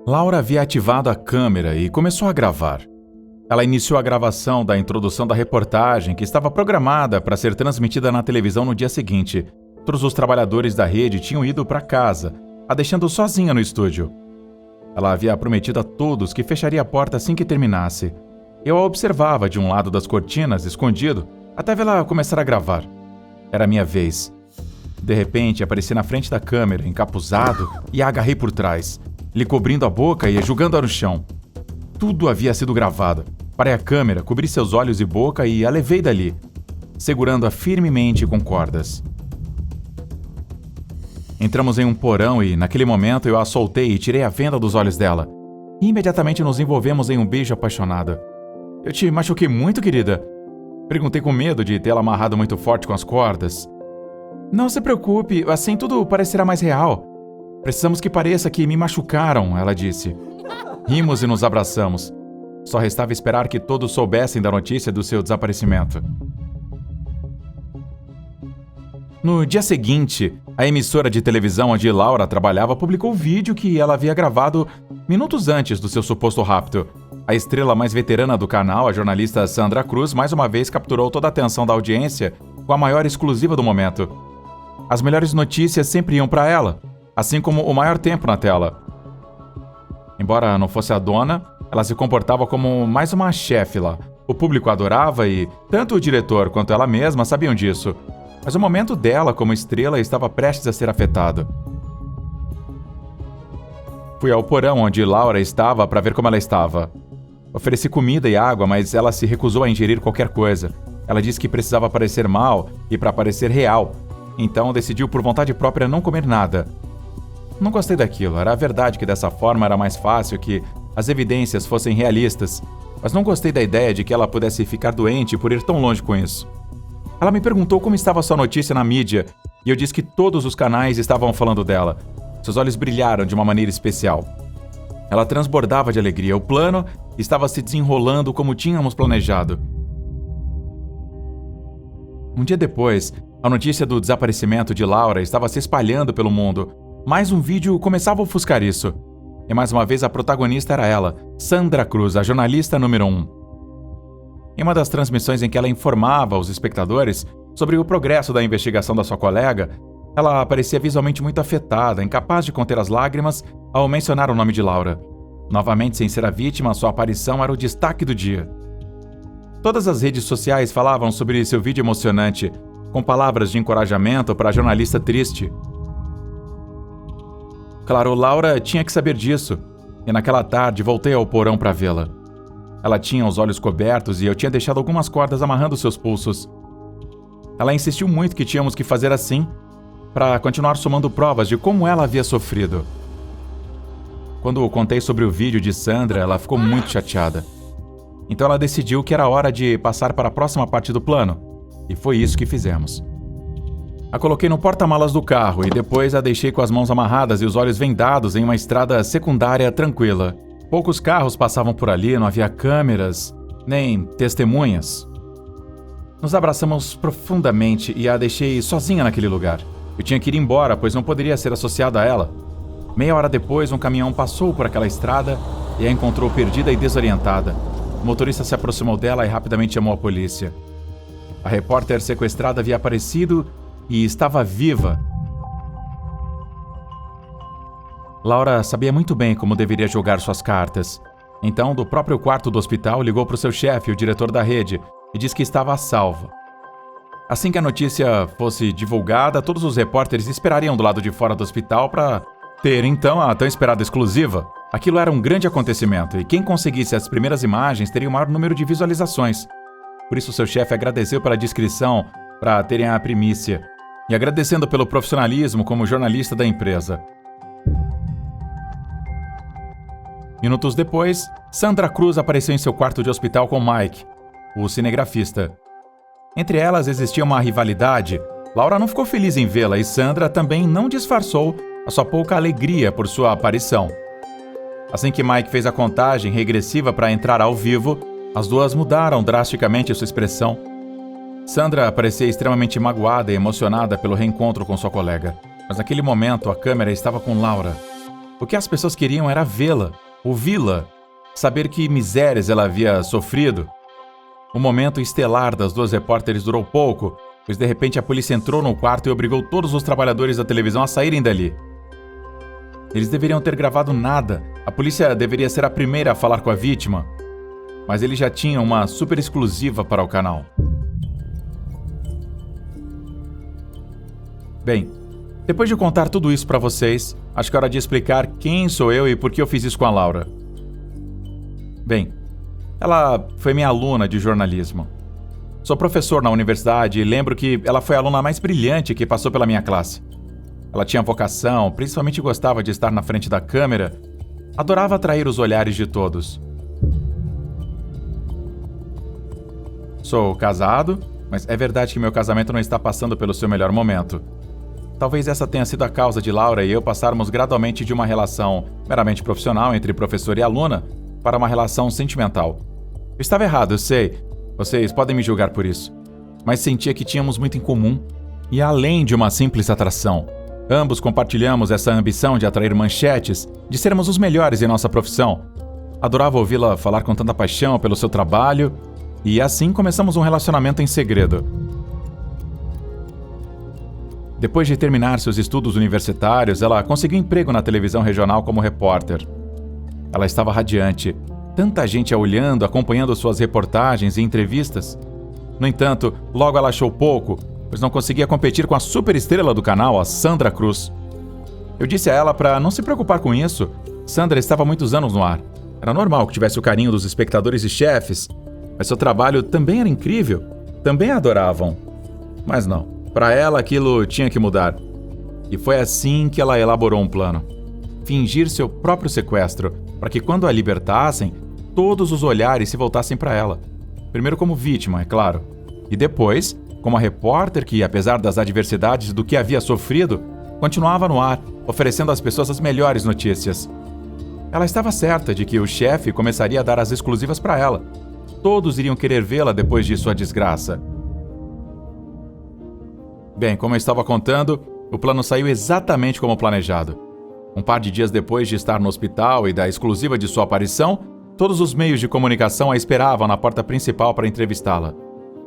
Laura havia ativado a câmera e começou a gravar. Ela iniciou a gravação da introdução da reportagem que estava programada para ser transmitida na televisão no dia seguinte. Todos os trabalhadores da rede tinham ido para casa, a deixando sozinha no estúdio. Ela havia prometido a todos que fecharia a porta assim que terminasse. Eu a observava de um lado das cortinas, escondido, até vê-la começar a gravar. Era a minha vez. De repente, apareci na frente da câmera, encapuzado, e a agarrei por trás, lhe cobrindo a boca e jogando-a no chão. Tudo havia sido gravado. Parei a câmera, cobri seus olhos e boca e a levei dali, segurando-a firmemente com cordas. Entramos em um porão e, naquele momento, eu a soltei e tirei a venda dos olhos dela. E imediatamente nos envolvemos em um beijo apaixonado. Eu te machuquei muito, querida? Perguntei com medo de tê-la amarrado muito forte com as cordas. Não se preocupe, assim tudo parecerá mais real. Precisamos que pareça que me machucaram, ela disse. Rimos e nos abraçamos. Só restava esperar que todos soubessem da notícia do seu desaparecimento. No dia seguinte, a emissora de televisão onde Laura trabalhava publicou o vídeo que ela havia gravado minutos antes do seu suposto rapto. A estrela mais veterana do canal, a jornalista Sandra Cruz, mais uma vez capturou toda a atenção da audiência com a maior exclusiva do momento. As melhores notícias sempre iam para ela, assim como o maior tempo na tela. Embora não fosse a dona, ela se comportava como mais uma chefe lá. O público a adorava e tanto o diretor quanto ela mesma sabiam disso. Mas o momento dela como estrela estava prestes a ser afetado. Fui ao porão onde Laura estava para ver como ela estava. Ofereci comida e água, mas ela se recusou a ingerir qualquer coisa. Ela disse que precisava parecer mal e para parecer real. Então decidiu por vontade própria não comer nada. Não gostei daquilo. Era a verdade que dessa forma era mais fácil que as evidências fossem realistas. Mas não gostei da ideia de que ela pudesse ficar doente por ir tão longe com isso. Ela me perguntou como estava sua notícia na mídia, e eu disse que todos os canais estavam falando dela. Seus olhos brilharam de uma maneira especial. Ela transbordava de alegria. O plano estava se desenrolando como tínhamos planejado. Um dia depois, a notícia do desaparecimento de Laura estava se espalhando pelo mundo. Mais um vídeo começava a ofuscar isso. E mais uma vez a protagonista era ela, Sandra Cruz, a jornalista número 1. Em uma das transmissões em que ela informava os espectadores sobre o progresso da investigação da sua colega, ela parecia visualmente muito afetada, incapaz de conter as lágrimas ao mencionar o nome de Laura. Novamente, sem ser a vítima, sua aparição era o destaque do dia. Todas as redes sociais falavam sobre seu vídeo emocionante, com palavras de encorajamento para a jornalista triste. Claro, Laura tinha que saber disso, e naquela tarde voltei ao porão para vê-la. Ela tinha os olhos cobertos e eu tinha deixado algumas cordas amarrando seus pulsos. Ela insistiu muito que tínhamos que fazer assim, para continuar somando provas de como ela havia sofrido. Quando contei sobre o vídeo de Sandra, ela ficou muito chateada. Então ela decidiu que era hora de passar para a próxima parte do plano, e foi isso que fizemos. A coloquei no porta-malas do carro e depois a deixei com as mãos amarradas e os olhos vendados em uma estrada secundária tranquila. Poucos carros passavam por ali, não havia câmeras, nem testemunhas. Nos abraçamos profundamente e a deixei sozinha naquele lugar. Eu tinha que ir embora, pois não poderia ser associado a ela. Meia hora depois, um caminhão passou por aquela estrada e a encontrou perdida e desorientada. O motorista se aproximou dela e rapidamente chamou a polícia. A repórter sequestrada havia aparecido e estava viva. Laura sabia muito bem como deveria jogar suas cartas. Então, do próprio quarto do hospital, ligou para o seu chefe, o diretor da rede, e disse que estava a salvo. Assim que a notícia fosse divulgada, todos os repórteres esperariam do lado de fora do hospital para ter, então, a tão esperada exclusiva. Aquilo era um grande acontecimento, e quem conseguisse as primeiras imagens teria o maior número de visualizações. Por isso, seu chefe agradeceu pela discrição para terem a primícia, e agradecendo pelo profissionalismo como jornalista da empresa. Minutos depois, Sandra Cruz apareceu em seu quarto de hospital com Mike, o cinegrafista. Entre elas existia uma rivalidade. Laura não ficou feliz em vê-la e Sandra também não disfarçou a sua pouca alegria por sua aparição. Assim que Mike fez a contagem regressiva para entrar ao vivo, as duas mudaram drasticamente sua expressão. Sandra parecia extremamente magoada e emocionada pelo reencontro com sua colega, mas naquele momento a câmera estava com Laura. O que as pessoas queriam era vê-la, ouvi-la, saber que misérias ela havia sofrido. O momento estelar das duas repórteres durou pouco, pois de repente a polícia entrou no quarto e obrigou todos os trabalhadores da televisão a saírem dali. Eles deveriam ter gravado nada, a polícia deveria ser a primeira a falar com a vítima, mas eles já tinham uma super exclusiva para o canal. Bem, depois de contar tudo isso para vocês, acho que é hora de explicar quem sou eu e por que eu fiz isso com a Laura. Bem, ela foi minha aluna de jornalismo. Sou professor na universidade e lembro que ela foi a aluna mais brilhante que passou pela minha classe. Ela tinha vocação, principalmente gostava de estar na frente da câmera, adorava atrair os olhares de todos. Sou casado, mas é verdade que meu casamento não está passando pelo seu melhor momento. Talvez essa tenha sido a causa de Laura e eu passarmos gradualmente de uma relação meramente profissional entre professor e aluna para uma relação sentimental. Eu estava errado, eu sei. Vocês podem me julgar por isso. Mas sentia que tínhamos muito em comum. E além de uma simples atração, ambos compartilhamos essa ambição de atrair manchetes, de sermos os melhores em nossa profissão. Adorava ouvi-la falar com tanta paixão pelo seu trabalho e assim começamos um relacionamento em segredo. Depois de terminar seus estudos universitários, ela conseguiu emprego na televisão regional como repórter. Ela estava radiante, tanta gente a olhando, acompanhando suas reportagens e entrevistas. No entanto, logo ela achou pouco, pois não conseguia competir com a superestrela do canal, a Sandra Cruz. Eu disse a ela para não se preocupar com isso. Sandra estava há muitos anos no ar. Era normal que tivesse o carinho dos espectadores e chefes, mas seu trabalho também era incrível, também a adoravam. Mas não. Para ela, aquilo tinha que mudar. E foi assim que ela elaborou um plano. Fingir seu próprio sequestro, para que quando a libertassem, todos os olhares se voltassem para ela. Primeiro como vítima, é claro. E depois, como a repórter que, apesar das adversidades do que havia sofrido, continuava no ar, oferecendo às pessoas as melhores notícias. Ela estava certa de que o chefe começaria a dar as exclusivas para ela. Todos iriam querer vê-la depois de sua desgraça. Bem, como eu estava contando, o plano saiu exatamente como planejado. Um par de dias depois de estar no hospital e da exclusiva de sua aparição, todos os meios de comunicação a esperavam na porta principal para entrevistá-la.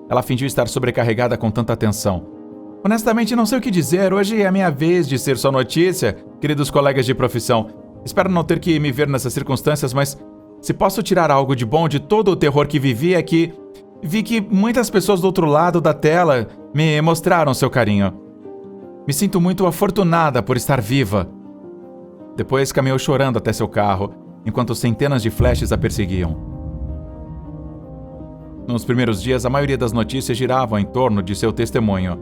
Ela fingiu estar sobrecarregada com tanta atenção. Honestamente, não sei o que dizer. Hoje é a minha vez de ser sua notícia, queridos colegas de profissão. Espero não ter que me ver nessas circunstâncias, mas se posso tirar algo de bom de todo o terror que vivi é que vi que muitas pessoas do outro lado da tela me mostraram seu carinho. Me sinto muito afortunada por estar viva. Depois caminhou chorando até seu carro, enquanto centenas de flashes a perseguiam. Nos primeiros dias, a maioria das notícias giravam em torno de seu testemunho,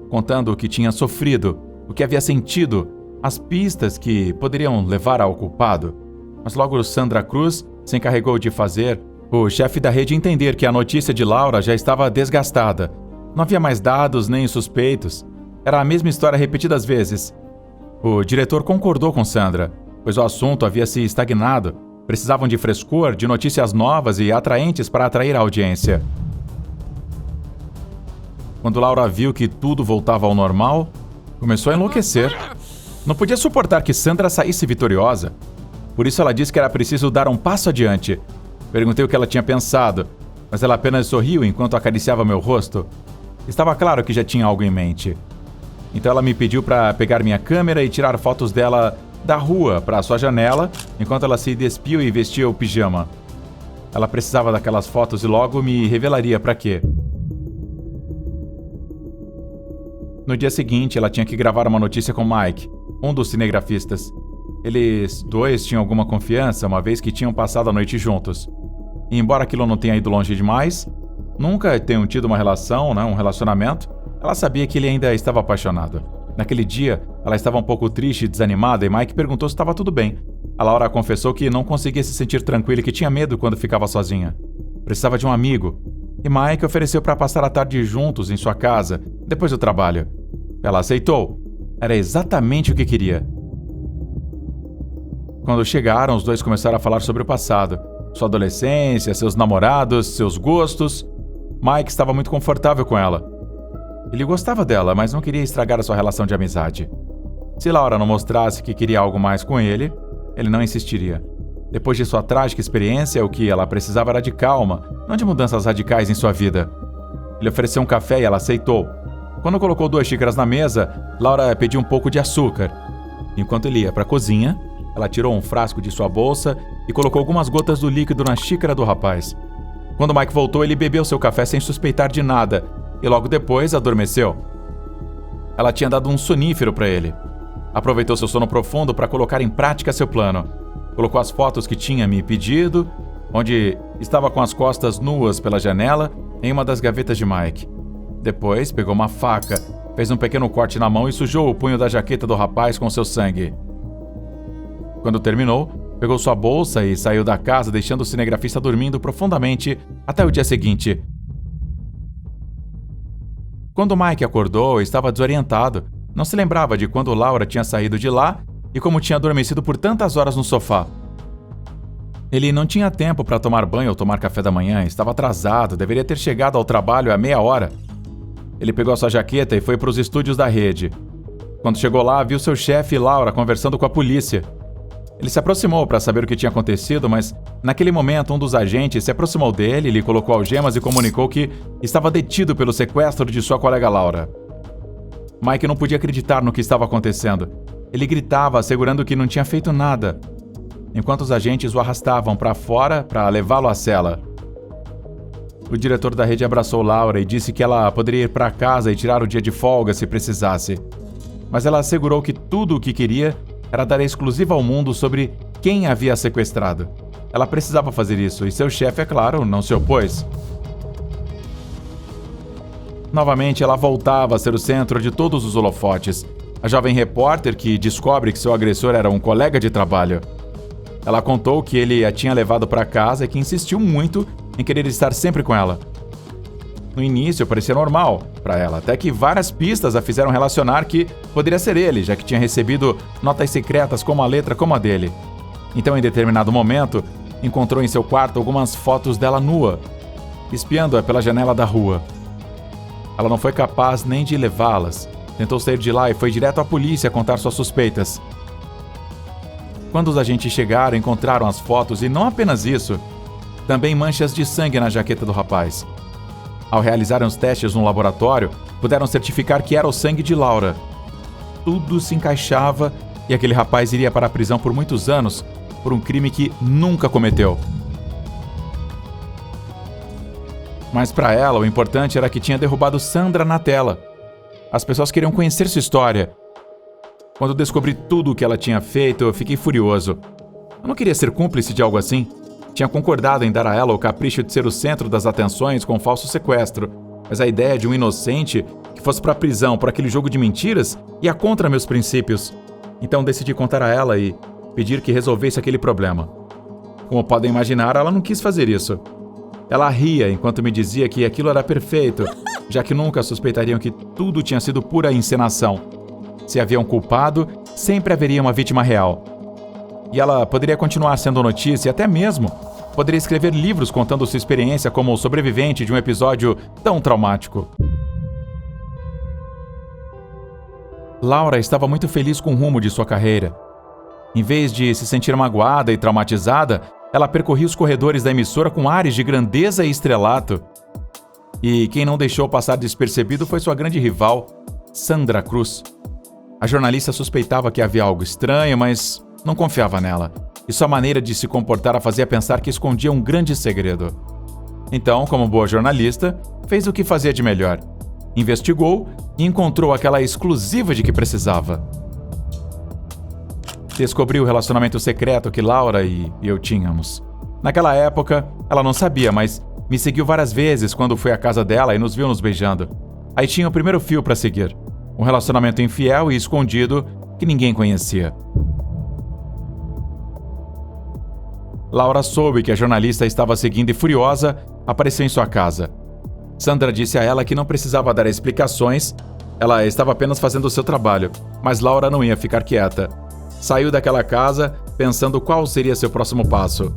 contando o que tinha sofrido, o que havia sentido, as pistas que poderiam levar ao culpado. Mas logo Sandra Cruz se encarregou de fazer o chefe da rede entender que a notícia de Laura já estava desgastada. Não havia mais dados nem suspeitos. Era a mesma história repetidas vezes. O diretor concordou com Sandra, pois o assunto havia se estagnado. Precisavam de frescor, de notícias novas e atraentes para atrair a audiência. Quando Laura viu que tudo voltava ao normal, começou a enlouquecer. Não podia suportar que Sandra saísse vitoriosa. Por isso ela disse que era preciso dar um passo adiante. Perguntei o que ela tinha pensado, mas ela apenas sorriu enquanto acariciava meu rosto. Estava claro que já tinha algo em mente. Então ela me pediu para pegar minha câmera e tirar fotos dela da rua para sua janela, enquanto ela se despiu e vestia o pijama. Ela precisava daquelas fotos e logo me revelaria para quê. No dia seguinte, ela tinha que gravar uma notícia com Mike, um dos cinegrafistas. Eles dois tinham alguma confiança, uma vez que tinham passado a noite juntos. E embora aquilo não tenha ido longe demais, nunca tenham tido uma relação, um relacionamento, ela sabia que ele ainda estava apaixonado. Naquele dia, ela estava um pouco triste e desanimada e Mike perguntou se estava tudo bem. A Laura confessou que não conseguia se sentir tranquila e que tinha medo quando ficava sozinha. Precisava de um amigo. E Mike ofereceu para passar a tarde juntos em sua casa, depois do trabalho. Ela aceitou. Era exatamente o que queria. Quando chegaram, os dois começaram a falar sobre o passado. Sua adolescência, seus namorados, seus gostos. Mike estava muito confortável com ela. Ele gostava dela, mas não queria estragar a sua relação de amizade. Se Laura não mostrasse que queria algo mais com ele, ele não insistiria. Depois de sua trágica experiência, o que ela precisava era de calma, não de mudanças radicais em sua vida. Ele ofereceu um café e ela aceitou. Quando colocou 2 xícaras na mesa, Laura pediu um pouco de açúcar. Enquanto ele ia para a cozinha, ela tirou um frasco de sua bolsa e colocou algumas gotas do líquido na xícara do rapaz. Quando Mike voltou, ele bebeu seu café sem suspeitar de nada e logo depois adormeceu. Ela tinha dado um sonífero para ele. Aproveitou seu sono profundo para colocar em prática seu plano. Colocou as fotos que tinha me pedido, onde estava com as costas nuas pela janela, em uma das gavetas de Mike. Depois, pegou uma faca, fez um pequeno corte na mão e sujou o punho da jaqueta do rapaz com seu sangue. Quando terminou, pegou sua bolsa e saiu da casa, deixando o cinegrafista dormindo profundamente até o dia seguinte. Quando Mike acordou, estava desorientado. Não se lembrava de quando Laura tinha saído de lá e como tinha adormecido por tantas horas no sofá. Ele não tinha tempo para tomar banho ou tomar café da manhã, estava atrasado, deveria ter chegado ao trabalho há meia hora. Ele pegou a sua jaqueta e foi para os estúdios da rede. Quando chegou lá, viu seu chefe e Laura conversando com a polícia. Ele se aproximou para saber o que tinha acontecido, mas naquele momento um dos agentes se aproximou dele, lhe colocou algemas e comunicou que estava detido pelo sequestro de sua colega Laura. Mike não podia acreditar no que estava acontecendo. Ele gritava, assegurando que não tinha feito nada, enquanto os agentes o arrastavam para fora para levá-lo à cela. O diretor da rede abraçou Laura e disse que ela poderia ir para casa e tirar o dia de folga se precisasse. Mas ela assegurou que tudo o que queria era dar exclusiva ao mundo sobre quem a havia sequestrado. Ela precisava fazer isso e seu chefe, é claro, não se opôs. Novamente, ela voltava a ser o centro de todos os holofotes. A jovem repórter que descobre que seu agressor era um colega de trabalho. Ela contou que ele a tinha levado para casa e que insistiu muito em querer estar sempre com ela. No início parecia normal para ela, até que várias pistas a fizeram relacionar que poderia ser ele, já que tinha recebido notas secretas com uma letra como a dele. Então, em determinado momento, encontrou em seu quarto algumas fotos dela nua, espiando-a pela janela da rua. Ela não foi capaz nem de levá-las. Tentou sair de lá e foi direto à polícia contar suas suspeitas. Quando os agentes chegaram, encontraram as fotos e não apenas isso, também manchas de sangue na jaqueta do rapaz. Ao realizarem os testes no laboratório, puderam certificar que era o sangue de Laura. Tudo se encaixava e aquele rapaz iria para a prisão por muitos anos por um crime que nunca cometeu. Mas para ela, o importante era que tinha derrubado Sandra na tela. As pessoas queriam conhecer sua história. Quando descobri tudo o que ela tinha feito, eu fiquei furioso. Eu não queria ser cúmplice de algo assim. Tinha concordado em dar a ela o capricho de ser o centro das atenções com um falso sequestro, mas a ideia de um inocente que fosse para a prisão por aquele jogo de mentiras ia contra meus princípios. Então decidi contar a ela e pedir que resolvesse aquele problema. Como podem imaginar, ela não quis fazer isso. Ela ria enquanto me dizia que aquilo era perfeito, já que nunca suspeitariam que tudo tinha sido pura encenação. Se havia um culpado, sempre haveria uma vítima real. E ela poderia continuar sendo notícia e até mesmo poderia escrever livros contando sua experiência como sobrevivente de um episódio tão traumático. Laura estava muito feliz com o rumo de sua carreira. Em vez de se sentir magoada e traumatizada, ela percorria os corredores da emissora com ares de grandeza e estrelato. E quem não deixou passar despercebido foi sua grande rival, Sandra Cruz. A jornalista suspeitava que havia algo estranho, mas não confiava nela, e sua maneira de se comportar a fazia pensar que escondia um grande segredo. Então, como boa jornalista, fez o que fazia de melhor. Investigou e encontrou aquela exclusiva de que precisava. Descobriu o relacionamento secreto que Laura e eu tínhamos. Naquela época, ela não sabia, mas me seguiu várias vezes quando fui à casa dela e nos viu nos beijando. Aí tinha o primeiro fio para seguir. Um relacionamento infiel e escondido que ninguém conhecia. Laura soube que a jornalista estava seguindo e, furiosa, apareceu em sua casa. Sandra disse a ela que não precisava dar explicações, ela estava apenas fazendo o seu trabalho, mas Laura não ia ficar quieta. Saiu daquela casa pensando qual seria seu próximo passo.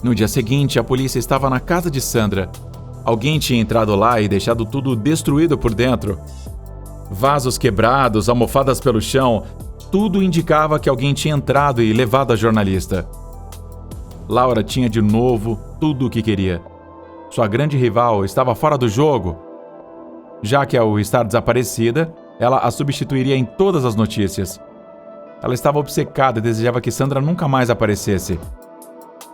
No dia seguinte, a polícia estava na casa de Sandra. Alguém tinha entrado lá e deixado tudo destruído por dentro. Vasos quebrados, almofadas pelo chão, tudo indicava que alguém tinha entrado e levado a jornalista. Laura tinha de novo tudo o que queria. Sua grande rival estava fora do jogo. Já que ao estar desaparecida, ela a substituiria em todas as notícias. Ela estava obcecada e desejava que Sandra nunca mais aparecesse.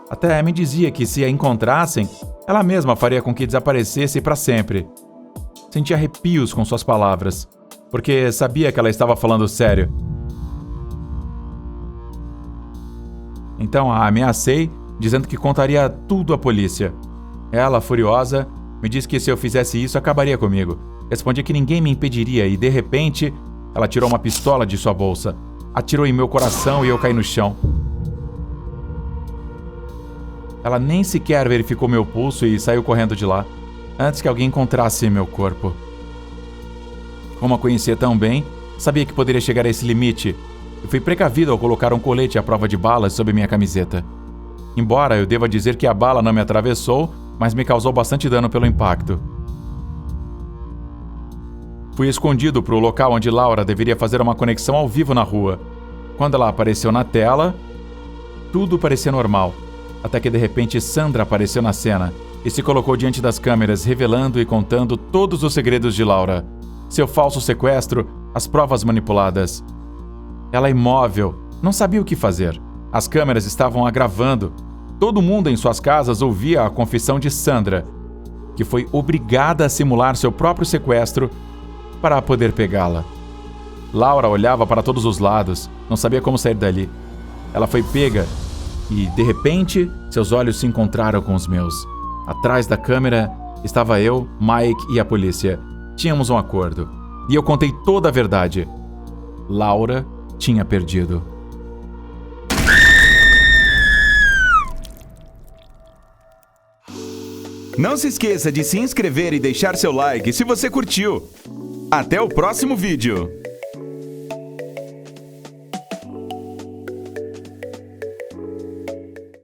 Até me dizia que se a encontrassem, ela mesma faria com que desaparecesse para sempre. Sentia arrepios com suas palavras, porque sabia que ela estava falando sério. Então a ameacei, dizendo que contaria tudo à polícia. Ela, furiosa, me disse que se eu fizesse isso acabaria comigo. Respondi que ninguém me impediria e, de repente, ela tirou uma pistola de sua bolsa, atirou em meu coração e eu caí no chão. Ela nem sequer verificou meu pulso e saiu correndo de lá, antes que alguém encontrasse meu corpo. Como a conhecia tão bem, sabia que poderia chegar a esse limite e fui precavido ao colocar um colete à prova de balas sob minha camiseta. Embora eu deva dizer que a bala não me atravessou, mas me causou bastante dano pelo impacto. Fui escondido para o local onde Laura deveria fazer uma conexão ao vivo na rua. Quando ela apareceu na tela, tudo parecia normal, até que de repente Sandra apareceu na cena e se colocou diante das câmeras, revelando e contando todos os segredos de Laura. Seu falso sequestro, as provas manipuladas. Ela imóvel, não sabia o que fazer. As câmeras estavam a gravando. Todo mundo em suas casas ouvia a confissão de Sandra, que foi obrigada a simular seu próprio sequestro para poder pegá-la. Laura olhava para todos os lados, não sabia como sair dali. Ela foi pega e, de repente, seus olhos se encontraram com os meus. Atrás da câmera estava eu, Mike e a polícia. Tínhamos um acordo. E eu contei toda a verdade. Laura tinha perdido. Não se esqueça de se inscrever e deixar seu like se você curtiu. Até o próximo vídeo!